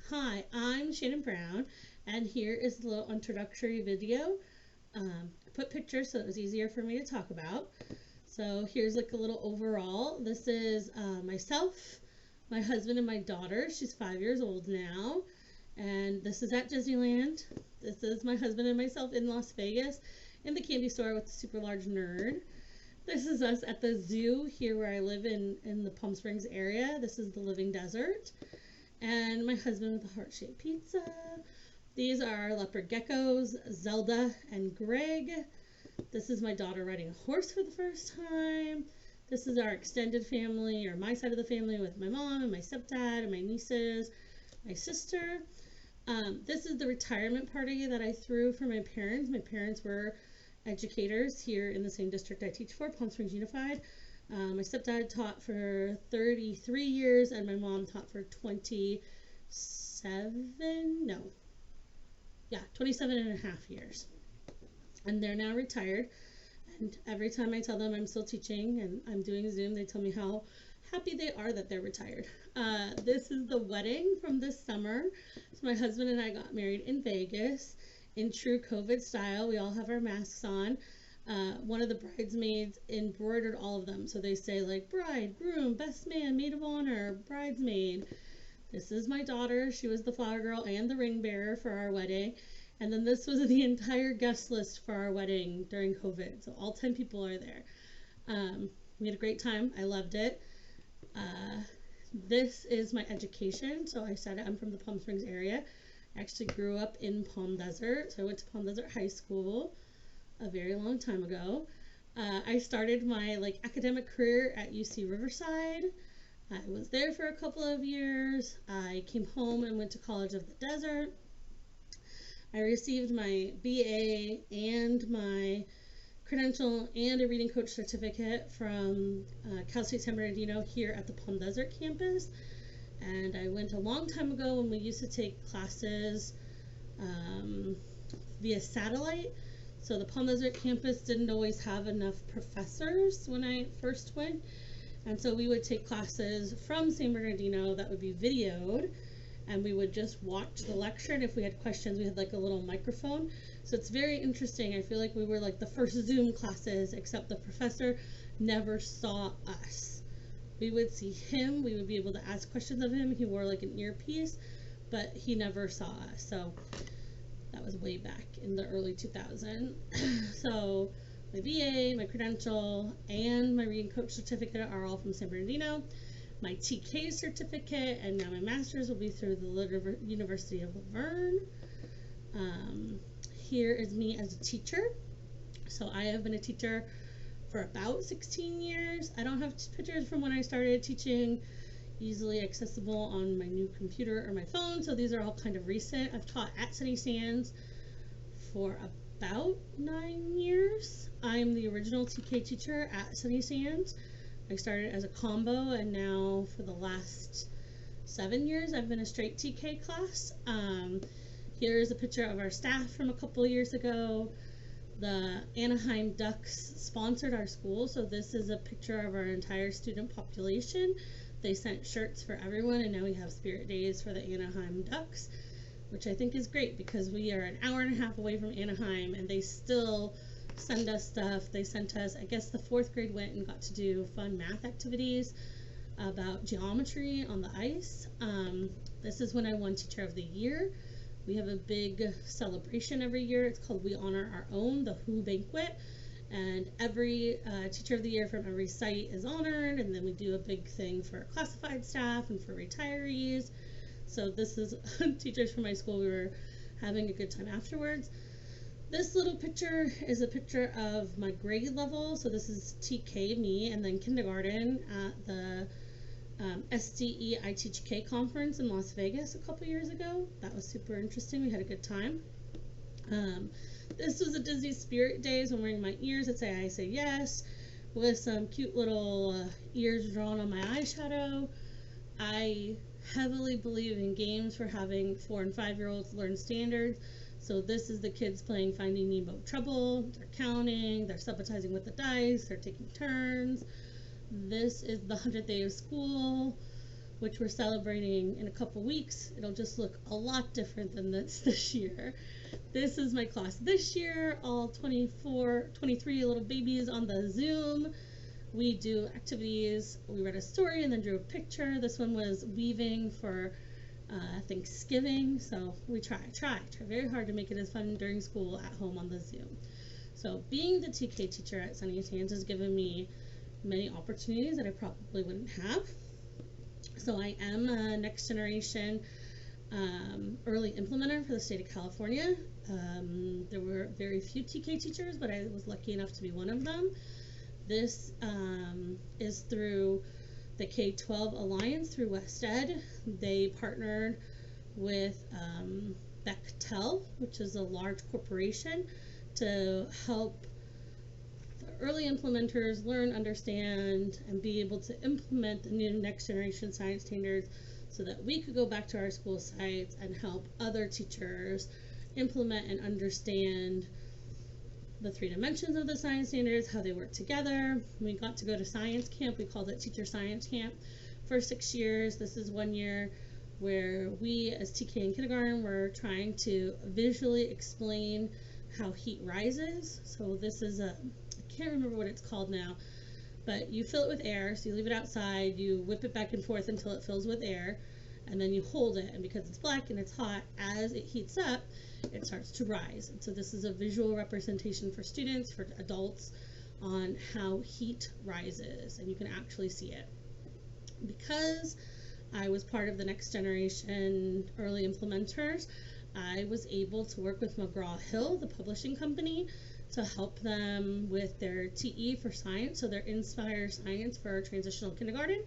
Hi, I'm Shannon Brown, and here is a little introductory video. I put pictures so it was easier for me to talk about. So here's like a little overall. This is myself, my husband, and my daughter. She's 5 years old now, and this is at Disneyland. This is my husband and myself in Las Vegas in the candy store with the super large nerd. This is us at the zoo here where I live in the Palm Springs area. This is the Living Desert. And my husband with a heart-shaped pizza. These are leopard geckos, Zelda and Greg. This is my daughter riding a horse for the first time. This is our extended family, or my side of the family, with my mom and my stepdad and my nieces, my sister. This is the retirement party that I threw for my parents. My parents were educators here in the same district I teach for, Palm Springs Unified. My stepdad taught for 33 years and my mom taught for 27 and a half years. And they're now retired. And every time I tell them I'm still teaching and I'm doing Zoom, they tell me how happy they are that they're retired. This is the wedding from this summer. So my husband and I got married in Vegas in true COVID style. We all have our masks on. One of the bridesmaids embroidered all of them. So they say like bride, groom, best man, maid of honor, bridesmaid. This is my daughter. She was the flower girl and the ring bearer for our wedding. And then this was the entire guest list for our wedding during COVID. So all 10 people are there. We had a great time. I loved it. This is my education. So I said I'm from the Palm Springs area. I actually grew up in Palm Desert. So I went to Palm Desert High School a very long time ago. I started my academic career at UC Riverside. I was there for a couple of years. I came home and went to College of the Desert. I received my BA and my credential and a reading coach certificate from Cal State San Bernardino here at the Palm Desert campus. And I went a long time ago when we used to take classes via satellite. So the Palm Desert campus didn't always have enough professors when I first went. And so we would take classes from San Bernardino that would be videoed, and we would just watch the lecture. And if we had questions, we had like a little microphone. So it's very interesting. I feel like we were like the first Zoom classes, except the professor never saw us. We would see him. We would be able to ask questions of him. He wore like an earpiece, but he never saw us. So that was way back in the early 2000s. So my VA, my credential, and my reading coach certificate are all from San Bernardino. My TK certificate and now my master's will be through the University of Laverne. Here is me as a teacher. So I have been a teacher for about 16 years. I don't have pictures from when I started teaching, easily accessible on my new computer or my phone, so these are all kind of recent. I've taught at Sunny Sands for about 9 years. I'm the original TK teacher at Sunny Sands. I started as a combo, and now for the last 7 years I've been a straight TK class. Here's a picture of our staff from a couple years ago. The Anaheim Ducks sponsored our school, so this is a picture of our entire student population. They sent shirts for everyone, and now we have Spirit Days for the Anaheim Ducks, which I think is great because we are an hour and a half away from Anaheim, and they still send us stuff. They sent us, I guess the 4th grade went and got to do fun math activities about geometry on the ice. This is when I won Teacher of the Year. We have a big celebration every year. It's called We Honor Our Own, the Who Banquet. And every Teacher of the Year from every site is honored, and then we do a big thing for classified staff and for retirees. So this is teachers from my school. We were having a good time afterwards. This little picture is a picture of my grade level. So this is TK, me, and then kindergarten at the SDE I Teach K conference in Las Vegas a couple years ago. That was super interesting. We had a good time. This was a Disney Spirit Days. I'm wearing my ears that say I Say Yes, with some cute little ears drawn on my eyeshadow. I heavily believe in games for having 4- and 5-year-olds learn standards. So this is the kids playing Finding Nemo Trouble. They're counting, they're subitizing with the dice, they're taking turns. This is the 100th day of school. which we're celebrating in a couple weeks. It'll just look a lot different than this year. This is my class this year, all 24, 23 little babies on the Zoom. We do activities. We read a story and then drew a picture. This one was weaving for Thanksgiving. So we try very hard to make it as fun during school at home on the Zoom. So being the TK teacher at Sunny Sands has given me many opportunities that I probably wouldn't have. So I am a next generation early implementer for the state of California. There were very few TK teachers, but I was lucky enough to be one of them. This is through the K-12 Alliance through WestEd. They partnered with Bechtel, which is a large corporation, to help the early implementers learn, understand, and be able to implement the new next generation science standards so that we could go back to our school sites and help other teachers implement and understand the 3 dimensions of the science standards, how they work together. We got to go to science camp. We called it Teacher Science Camp for 6 years. This is 1 year where we as TK in kindergarten were trying to visually explain how heat rises. So this is I can't remember what it's called now, but you fill it with air. So you leave it outside, you whip it back and forth until it fills with air, and then you hold it, and because it's black and it's hot, as it heats up, it starts to rise. And so this is a visual representation for students, for adults, on how heat rises, and you can actually see it. Because I was part of the next generation early implementers, I was able to work with McGraw-Hill, the publishing company, to help them with their TE for science, so their Inspire Science for Transitional Kindergarten.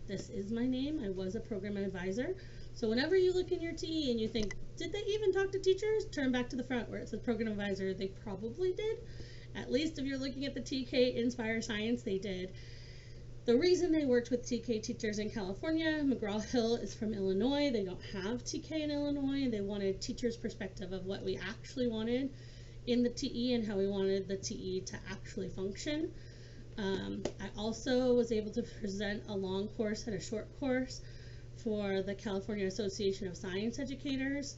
This is my name. I was a program advisor. So whenever you look in your TE and you think, did they even talk to teachers? Turn back to the front where it says program advisor. They probably did. At least if you're looking at the TK Inspire Science, they did. The reason they worked with TK teachers in California, McGraw-Hill is from Illinois. They don't have TK in Illinois. They wanted teachers' perspective of what we actually wanted in the TE and how we wanted the TE to actually function. I also was able to present a long course and a short course for the California Association of Science Educators.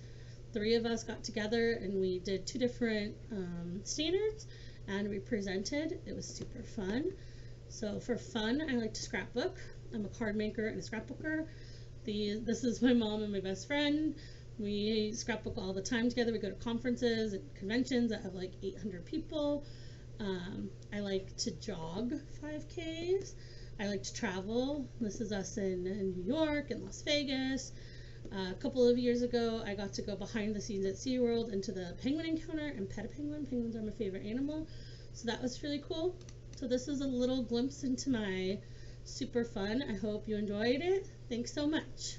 3 of us got together and we did 2 different standards and we presented. It was super fun. So for fun, I like to scrapbook. I'm a card maker and a scrapbooker. This is my mom and my best friend. We scrapbook all the time together. We go to conferences and conventions that have like 800 people. I like to jog 5Ks. I like to travel. This is us in New York and Las Vegas. A couple of years ago, I got to go behind the scenes at SeaWorld into the penguin encounter and pet a penguin. Penguins are my favorite animal. So that was really cool. So this is a little glimpse into my super fun. I hope you enjoyed it. Thanks so much.